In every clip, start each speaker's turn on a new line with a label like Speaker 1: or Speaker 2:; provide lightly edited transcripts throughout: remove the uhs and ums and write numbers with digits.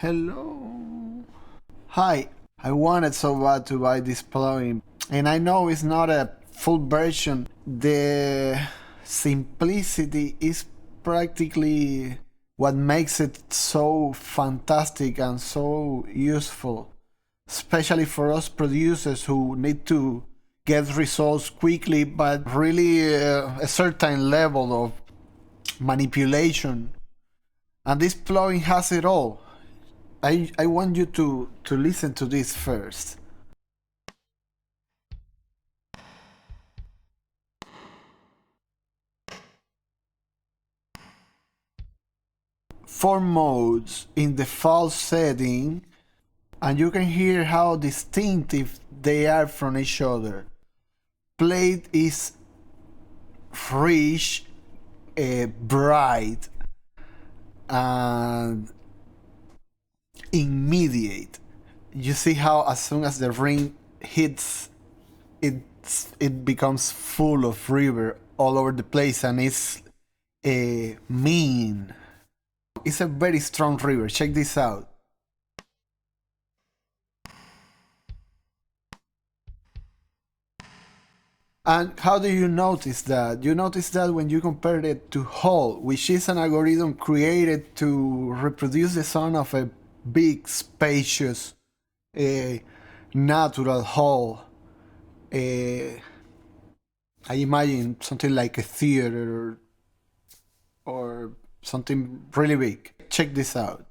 Speaker 1: Hello. Hi. I wanted so bad to buy this plugin, and I know it's not a full version. The simplicity is practically what makes it so fantastic and so useful, especially for us producers who need to get results quickly, but really a certain level of manipulation. And this plugin has it all. I want you to listen to this first. Four modes in the default setting, and you can hear how distinctive they are from each other. Plate is rich, bright, and immediate. You see how as soon as the ring hits, it becomes full of reverb all over the place, and it's mean. It's a very strong reverb. Check this out. And how do you notice that? You notice that when you compare it to Hall, which is an algorithm created to reproduce the sound of a big, spacious, natural hall. I imagine something like a theater or something really big. Check this out.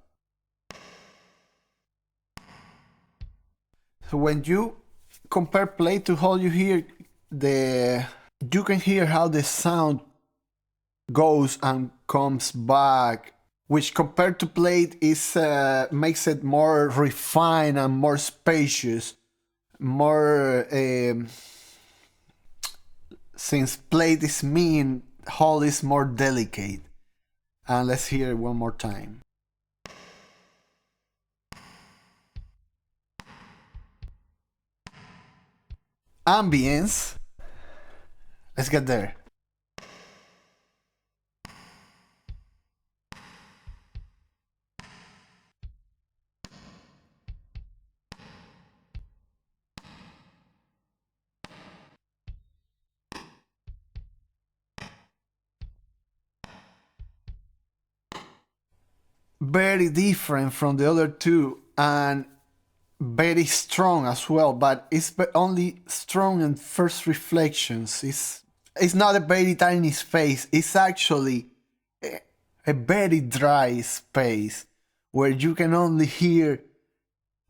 Speaker 1: So when you compare play to Hall, you can hear how the sound goes and comes back, which compared to plate is makes it more refined and more spacious, more since plate is mean, Hall is more delicate. And let's hear it one more time. Ambience. Let's get there. Very different from the other two, and very strong as well, but it's only strong in first reflections. It's not a very tiny space, it's actually a very dry space where you can only hear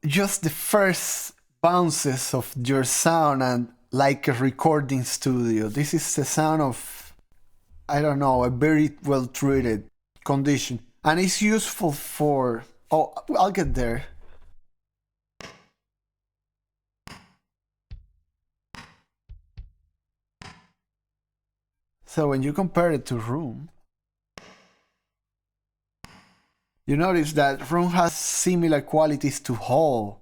Speaker 1: just the first bounces of your sound, and like a recording studio. This is the sound of, I don't know, a very well treated condition, and it's useful for, oh, I'll get there. So when you compare it to Room, you notice that Room has similar qualities to Hall.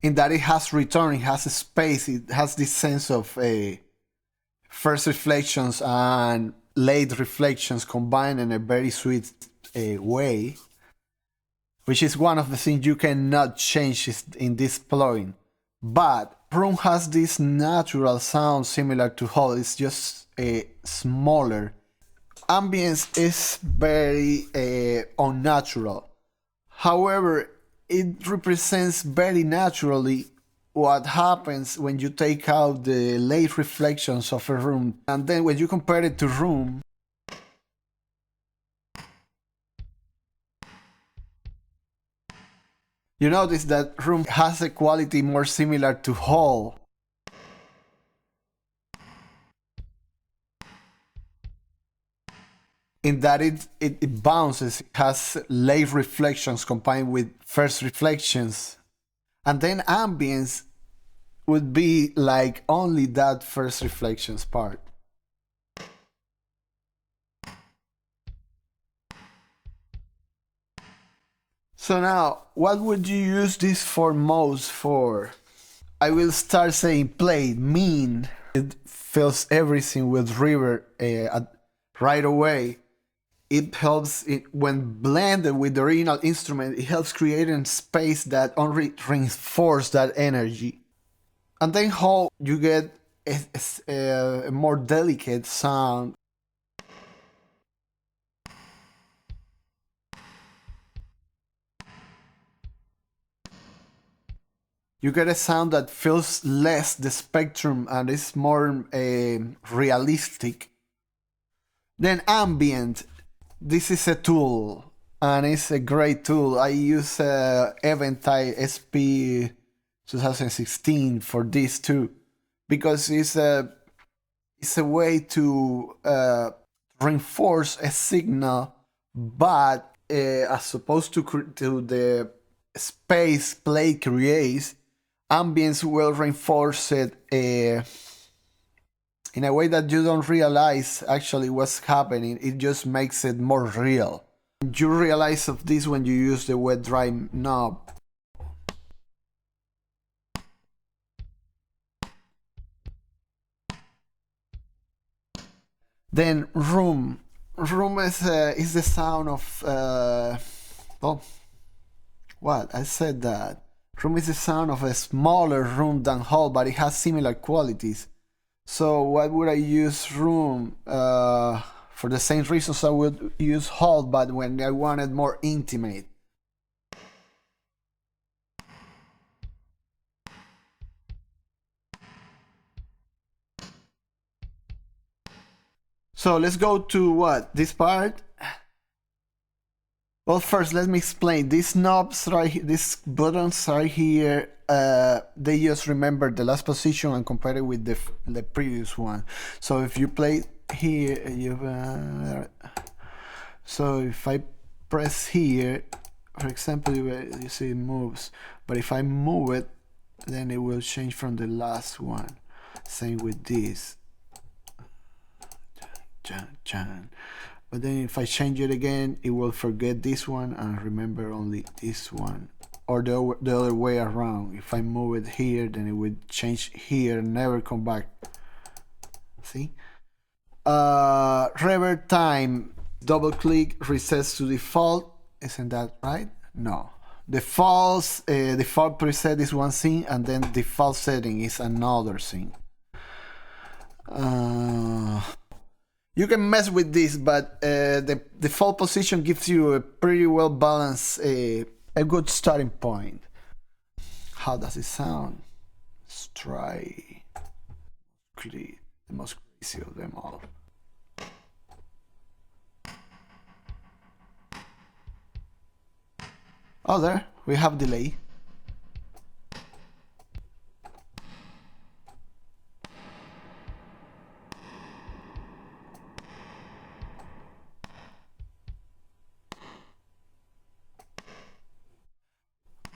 Speaker 1: In that it has return, it has a space, it has this sense of first reflections and late reflections combined in a very sweet way, which is one of the things you cannot change in this plugin. But Room has this natural sound similar to Hall, it's just smaller. Ambience is very unnatural. However, it represents very naturally what happens when you take out the late reflections of a room. And then when you compare it to Room, you notice that Room has a quality more similar to Hall. In that it bounces, it has late reflections combined with first reflections. And then ambience would be like only that first reflections part. So now, what would you use this for most for? I will start saying play, mean. It fills everything with right away. It helps when blended with the original instrument, it helps creating space that only reinforce that energy. And then how you get a more delicate sound. You get a sound that feels less the spectrum and is more realistic. Then ambient. This is a tool, and it's a great tool. I use Eventide SP 2016 for this too, because it's a way to reinforce a signal, but as opposed to the space play creates, ambience will reinforce it in a way that you don't realize actually what's happening. It just makes it more real. You realize of this when you use the wet dry knob. Then room. Room is the sound of oh, what I said that room is the sound of a smaller room than hall, but it has similar qualities. So what would I use room? For the same reasons I would use hall, but when I wanted more intimate. So let's go to what? This part? Well, first let me explain. These knobs right here, these buttons right here, they just remember the last position and compare it with the previous one. So if you play here, so if I press here, for example, you see it moves, but if I move it, then it will change from the last one. Same with this. But then if I change it again, it will forget this one and remember only this one. Or the other way around. If I move it here, then it would change here and never come back. See? Reverb time. Double click, resets to default. Isn't that right? No. Default preset is one thing, and then default setting is another thing. You can mess with this, but the default position gives you a pretty well balanced, a good starting point. How does it sound? Let's try the most crazy of them all. Oh, there we have delay.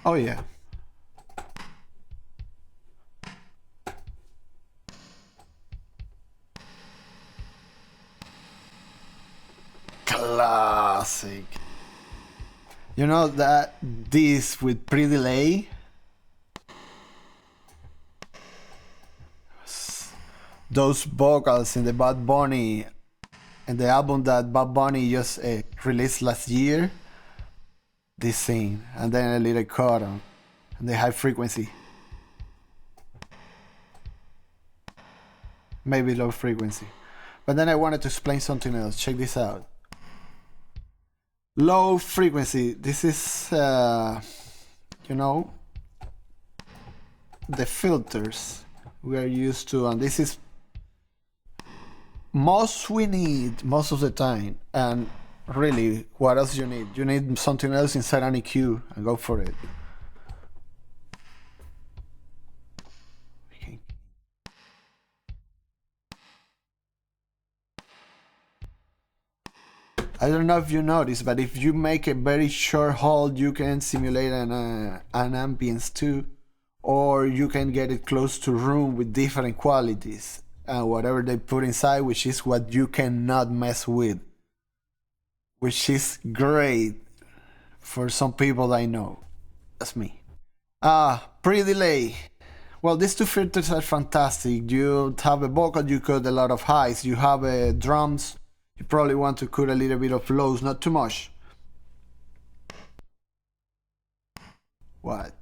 Speaker 1: Oh yeah. Classic. You know that this with pre-delay, those vocals in the Bad Bunny and the album that Bad Bunny just released last year, this thing, and then a little cut on and the high frequency, maybe low frequency. But then I wanted to explain something else. Check this out. Low frequency, this is you know, the filters we are used to, and this is most we need most of the time. And really, what else you need? You need something else inside an EQ, and go for it. Okay. I don't know if you noticed, but if you make a very short hold, you can simulate an ambience too, or you can get it close to room with different qualities and whatever they put inside, which is what you cannot mess with, which is great for some people I know. That's me. Pre-delay. Well, these two filters are fantastic. You have a vocal, you cut a lot of highs. You have drums, You probably want to cut a little bit of lows, not too much. What?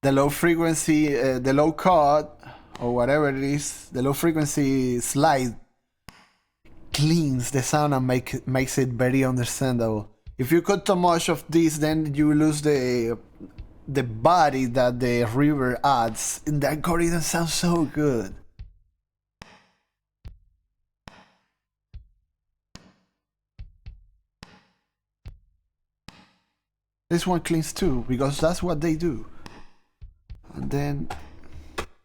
Speaker 1: The low frequency, the low cut, or whatever it is, the low frequency slide cleans the sound and makes it very understandable. If you cut too much of this, then you lose the body that the reverb adds, and that algorithm sounds so good. This one cleans too, because that's what they do. And then,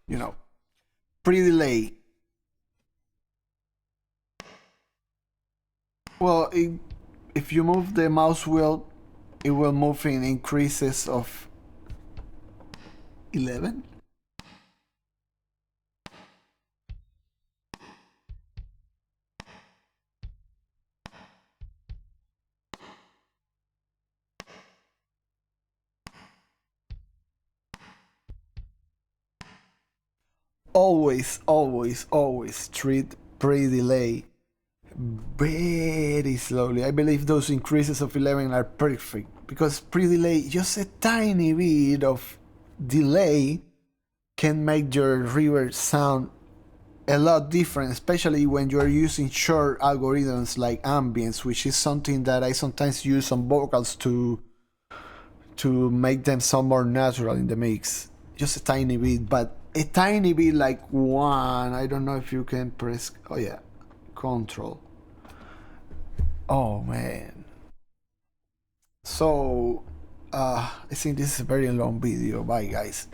Speaker 1: you know, pre-delay. Well, if you move the mouse wheel, it will move in increases of 11. Always treat pre-delay very slowly. I believe those increases of 11 are perfect because pre-delay, just a tiny bit of delay can make your reverb sound a lot different, especially when you're using short algorithms like ambience, which is something that I sometimes use on vocals to make them sound more natural in the mix. Just a tiny bit, but a tiny bit like one. I don't know if you can press. Oh yeah, control. Oh man. So I think this is a very long video. Bye guys.